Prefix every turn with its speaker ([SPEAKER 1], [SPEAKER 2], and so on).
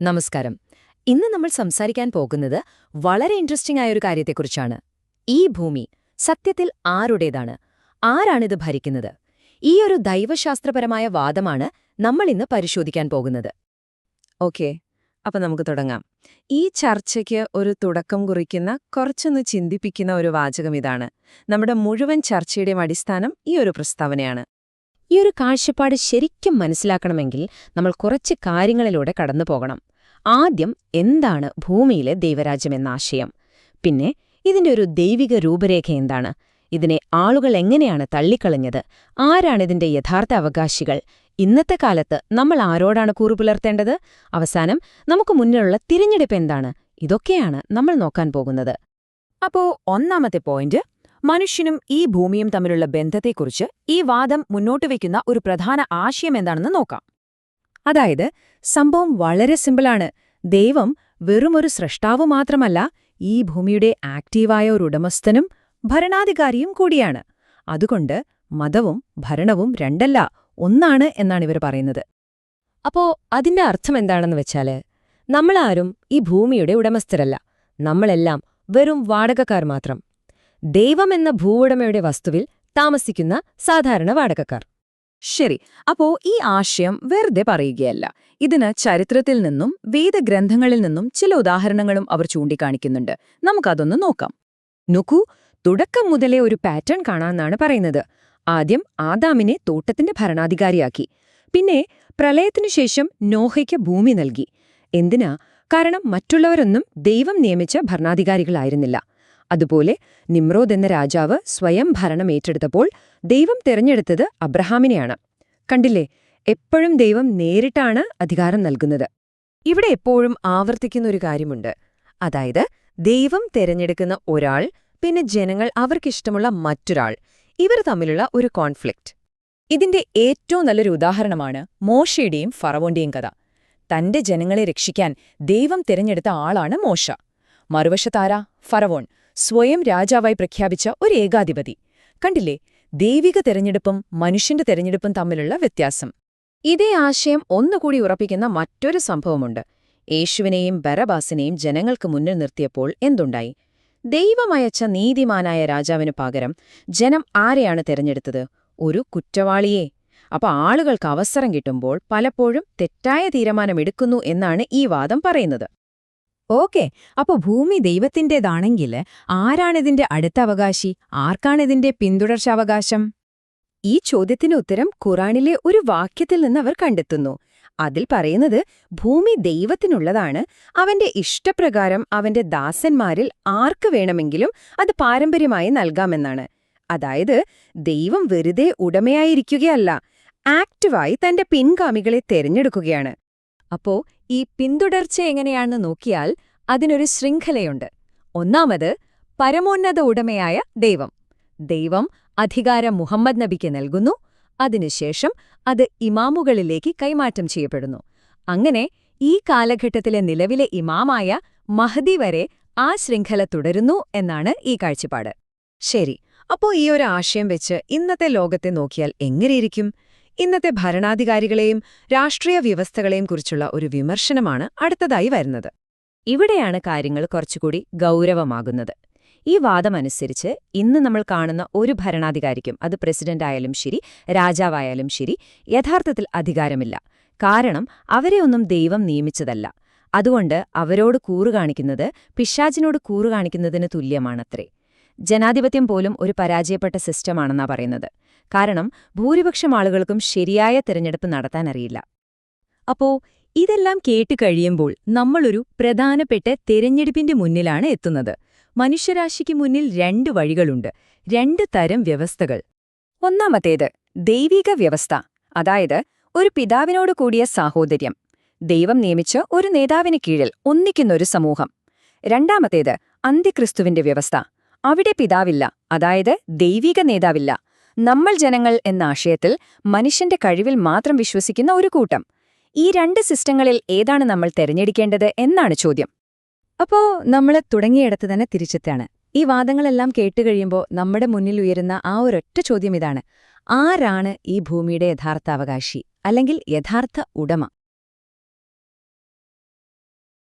[SPEAKER 1] നമസ്കാരം. ഇന്ന് നമ്മൾ സംസാരിക്കാൻ പോകുന്നത് വളരെ ഇൻട്രസ്റ്റിംഗ് ആയ ഒരു കാര്യത്തെക്കുറിച്ചാണ്. ഈ ഭൂമി സത്യത്തിൽ ആരുടേതാണ്? ആരാണിത് ഭരിക്കുന്നത്? ഈ ഒരു ദൈവശാസ്ത്രപരമായ വാദമാണ് നമ്മൾ ഇന്ന് പരിശോധിക്കാൻ പോകുന്നത്.
[SPEAKER 2] ഓക്കെ, അപ്പൊ നമുക്ക് തുടങ്ങാം. ഈ ചർച്ചയ്ക്ക് ഒരു തുടക്കം കുറിക്കുന്ന, കുറച്ചൊന്ന് ചിന്തിപ്പിക്കുന്ന ഒരു വാചകം ഇതാണ്. നമ്മുടെ മുഴുവൻ ചർച്ചയുടെയും അടിസ്ഥാനം ഈ ഒരു പ്രസ്താവനയാണ്.
[SPEAKER 1] ഈ ഒരു കാഴ്ചപ്പാട് ശരിക്കും മനസ്സിലാക്കണമെങ്കിൽ നമ്മൾ കുറച്ച് കാര്യങ്ങളിലൂടെ കടന്നു പോകണം. ആദ്യം എന്താണ് ഭൂമിയിലെ ദൈവരാജ്യം എന്ന ആശയം? പിന്നെ ഇതിന്റെ ഒരു ദൈവിക രൂപരേഖ എന്താണ്? ഇതിനെ ആളുകൾ എങ്ങനെയാണ് തള്ളിക്കളഞ്ഞത്? ആരാണിതിന്റെ യഥാർത്ഥ അവകാശികൾ? ഇന്നത്തെ കാലത്ത് നമ്മൾ ആരോടാണ് കൂറുപുലർത്തേണ്ടത്? അവസാനം നമുക്ക് മുന്നിലുള്ള തിരഞ്ഞെടുപ്പ് എന്താണ്? ഇതൊക്കെയാണ് നമ്മൾ നോക്കാൻ പോകുന്നത്.
[SPEAKER 3] അപ്പോ ഒന്നാമത്തെ പോയിന്റ്, മനുഷ്യനും ഈ ഭൂമിയും തമ്മിലുള്ള ബന്ധത്തെക്കുറിച്ച് ഈ വാദം മുന്നോട്ടുവയ്ക്കുന്ന ഒരു പ്രധാന ആശയം എന്താണെന്ന് നോക്കാം.
[SPEAKER 1] അതായത്, സംഭവം വളരെ സിമ്പിളാണ്. ദൈവം വെറുമൊരു സ്രഷ്ടാവ് മാത്രമല്ല, ഈ ഭൂമിയുടെ ആക്റ്റീവായ ഒരു ഉടമസ്ഥനും ഭരണാധികാരിയും കൂടിയാണ്. അതുകൊണ്ട് മതവും ഭരണവും രണ്ടല്ല, ഒന്നാണ് എന്നാണിവർ പറയുന്നത്. അപ്പോ അതിന്റെ അർത്ഥം എന്താണെന്ന് വെച്ചാല്, നമ്മളാരും ഈ ഭൂമിയുടെ ഉടമസ്ഥരല്ല. നമ്മളെല്ലാം വെറും വാടകക്കാർ മാത്രം. ദൈവം എന്ന ഭൂവുടമയുടെ വസ്തുവിൽ താമസിക്കുന്ന സാധാരണ വാടകക്കാർ.
[SPEAKER 3] ശരി, അപ്പോ ഈ ആശയം വെറുതെ പറയുകയല്ല. ഇതിന് ചരിത്രത്തിൽ നിന്നും വേദഗ്രന്ഥങ്ങളിൽ നിന്നും ചില ഉദാഹരണങ്ങളും അവർ ചൂണ്ടിക്കാണിക്കുന്നുണ്ട്. നമുക്കതൊന്ന് നോക്കാം.
[SPEAKER 1] നോക്കൂ, തുടക്കം മുതലേ ഒരു പാറ്റേൺ കാണാമെന്നാണ് പറയുന്നത്. ആദ്യം ആദാമിനെ തോട്ടത്തിന്റെ ഭരണാധികാരിയാക്കി. പിന്നെ പ്രളയത്തിനുശേഷം നോഹയ്ക്ക് ഭൂമി നൽകി. എന്തിനാ? കാരണം മറ്റുള്ളവരൊന്നും ദൈവം നിയമിച്ച ഭരണാധികാരികളായിരുന്നില്ല. അതുപോലെ നിമ്രോദ് എന്ന രാജാവ് സ്വയം ഭരണം ഏറ്റെടുത്തപ്പോൾ ദൈവം തിരഞ്ഞെടുത്തത് അബ്രഹാമിനെയാണ്. കണ്ടില്ലേ, എപ്പോഴും ദൈവം നേരിട്ടാണ് അധികാരം നൽകുന്നത്. ഇവിടെ എപ്പോഴും ആവർത്തിക്കുന്ന ഒരു കാര്യമുണ്ട്. അതായത്, ദൈവം തിരഞ്ഞെടുക്കുന്ന ഒരാൾ, പിന്നെ ജനങ്ങൾ അവർക്കിഷ്ടമുള്ള മറ്റൊരാൾ. ഇവർ തമ്മിലുള്ള ഒരു കോൺഫ്ലിക്റ്റ്.
[SPEAKER 3] ഇതിന്റെ ഏറ്റവും നല്ലൊരു ഉദാഹരണമാണ് മോശയുടെയും ഫറവോന്റെയും കഥ. തന്റെ ജനങ്ങളെ രക്ഷിക്കാൻ ദൈവം തിരഞ്ഞെടുത്ത ആളാണ് മോശ. മറുവശത്താര ഫറവോൺ, സ്വയം രാജാവായി പ്രഖ്യാപിച്ച ഒരു ഏകാധിപതി. കണ്ടില്ലേ, ദൈവിക തെരഞ്ഞെടുപ്പും മനുഷ്യന്റെ തെരഞ്ഞെടുപ്പും തമ്മിലുള്ള വ്യത്യാസം.
[SPEAKER 1] ഇതേ ആശയം ഒന്നുകൂടി ഉറപ്പിക്കുന്ന മറ്റൊരു സംഭവമുണ്ട്. യേശുവിനെയും ബരബാസിനെയും ജനങ്ങൾക്ക് മുന്നിൽ നിർത്തിയപ്പോൾ എന്തുണ്ടായി? ദൈവമയച്ച നീതിമാനായ രാജാവിനു പകരം ജനം ആരെയാണ് തെരഞ്ഞെടുത്തത്? ഒരു കുറ്റവാളിയെ. അപ്പൊ ആളുകൾക്ക് അവസരം കിട്ടുമ്പോൾ പലപ്പോഴും തെറ്റായ തീരുമാനമെടുക്കുന്നു എന്നാണ് ഈ വാദം പറയുന്നത്.
[SPEAKER 3] ഓക്കെ, അപ്പൊ ഭൂമി ദൈവത്തിന്റേതാണെങ്കിൽ ആരാണിതിന്റെ അടുത്ത അവകാശി? ആർക്കാണിതിന്റെ പിന്തുടർച്ചാവകാശം?
[SPEAKER 1] ഈ ചോദ്യത്തിന് ഉത്തരം ഖുറാനിലെ ഒരു വാക്യത്തിൽ നിന്ന് അവർ കണ്ടെത്തുന്നു. അതിൽ പറയുന്നത്, ഭൂമി ദൈവത്തിനുള്ളതാണ്. അവന്റെ ഇഷ്ടപ്രകാരം അവന്റെ ദാസന്മാരിൽ ആർക്ക് വേണമെങ്കിലും അത് പാരമ്പര്യമായി നൽകാമെന്നാണ്. അതായത്, ദൈവം വെറുതെ ഉടമയായിരിക്കുകയല്ല, ആക്റ്റീവായി തന്റെ പിൻഗാമികളെ തെരഞ്ഞെടുക്കുകയാണ്. അപ്പോ ഈ പിന്തുടർച്ച എങ്ങനെയാണെന്ന് നോക്കിയാൽ അതിനൊരു ശൃംഖലയുണ്ട്. ഒന്നാമത്, പരമോന്നത ഉടമയായ ദൈവം. ദൈവം അധികാരം മുഹമ്മദ് നബിക്ക് നൽകുന്നു. അതിനുശേഷം അത് ഇമാമുകളിലേക്ക് കൈമാറ്റം ചെയ്യപ്പെടുന്നു. അങ്ങനെ ഈ കാലഘട്ടത്തിലെ നിലവിലെ ഇമാമായ മഹ്ദി വരെ ആ ശൃംഖല തുടരുന്നു എന്നാണ് ഈ കാഴ്ചപ്പാട്.
[SPEAKER 2] ശരി, അപ്പോ ഈ ഒരു ആശയം വെച്ച് ഇന്നത്തെ ലോകത്തെ നോക്കിയാൽ എങ്ങനെയിരിക്കും? ഇന്നത്തെ ഭരണാധികാരികളെയും രാഷ്ട്രീയ വ്യവസ്ഥകളെയും കുറിച്ചുള്ള ഒരു വിമർശനമാണ് അടുത്തതായി വരുന്നത്.
[SPEAKER 1] ഇവിടെയാണ് കാര്യങ്ങൾ കുറച്ചുകൂടി ഗൗരവമാകുന്നത്. ഈ വാദമനുസരിച്ച് ഇന്ന് നമ്മൾ കാണുന്ന ഒരു ഭരണാധികാരിക്കും, അത് പ്രസിഡന്റ് ആയാലും ശരി, രാജാവായാലും ശരി, യഥാർത്ഥത്തിൽ അധികാരമില്ല. കാരണം അവരെ ഒന്നും ദൈവം നിയമിച്ചതല്ല. അതുകൊണ്ട് അവരോട് കൂറുകാണിക്കുന്നത് പിശാചിനോട് കൂറുകാണിക്കുന്നതിന് തുല്യമാണത്രേ. ജനാധിപത്യം പോലും ഒരു പരാജയപ്പെട്ട സിസ്റ്റമാണെന്നാ പറയുന്നത്. കാരണം ഭൂരിപക്ഷം ആളുകൾക്കും ശരിയായ തിരഞ്ഞെടുപ്പ് നടത്താനറിയില്ല. അപ്പോ ഇതെല്ലാം കേട്ടുകഴിയുമ്പോൾ നമ്മളൊരു പ്രധാനപ്പെട്ട തിരഞ്ഞെടുപ്പിന്റെ മുന്നിലാണ് എത്തുന്നത്. മനുഷ്യരാശിക്ക് മുന്നിൽ രണ്ട് വഴികളുണ്ട്, രണ്ട് തരം വ്യവസ്ഥകൾ.
[SPEAKER 3] ഒന്നാമത്തേത് ദൈവിക വ്യവസ്ഥ, അതായത് ഒരു പിതാവിനോട് കൂടിയ സാഹോദര്യം. ദൈവം നിയമിച്ച ഒരു നേതാവിന് കീഴിൽ ഒന്നിക്കുന്നൊരു സമൂഹം. രണ്ടാമത്തേത് അന്തിക്രിസ്തുവിന്റെ വ്യവസ്ഥ. അവിടെ പിതാവില്ല, അതായത് ദൈവിക നേതാവില്ല. നമ്മൾ ജനങ്ങൾ എന്ന ആശയത്തിൽ മനുഷ്യന്റെ കഴിവിൽ മാത്രം വിശ്വസിക്കുന്ന ഒരു കൂട്ടം. ഈ രണ്ട് സിസ്റ്റങ്ങളിൽ ഏതാണ് നമ്മൾ തെരഞ്ഞെടുക്കേണ്ടത് എന്നാണ് ചോദ്യം.
[SPEAKER 1] അപ്പോ നമ്മൾ തുടങ്ങിയിടത്ത് തന്നെ തിരിച്ചെത്താണ്. ഈ വാദങ്ങളെല്ലാം കേട്ടുകഴിയുമ്പോൾ നമ്മുടെ മുന്നിൽ ഉയരുന്ന ആ ഒരൊറ്റ ചോദ്യം ഇതാണ്: ആരാണ് ഈ ഭൂമിയുടെ യഥാർത്ഥ അവകാശി, അല്ലെങ്കിൽ യഥാർത്ഥ ഉടമ?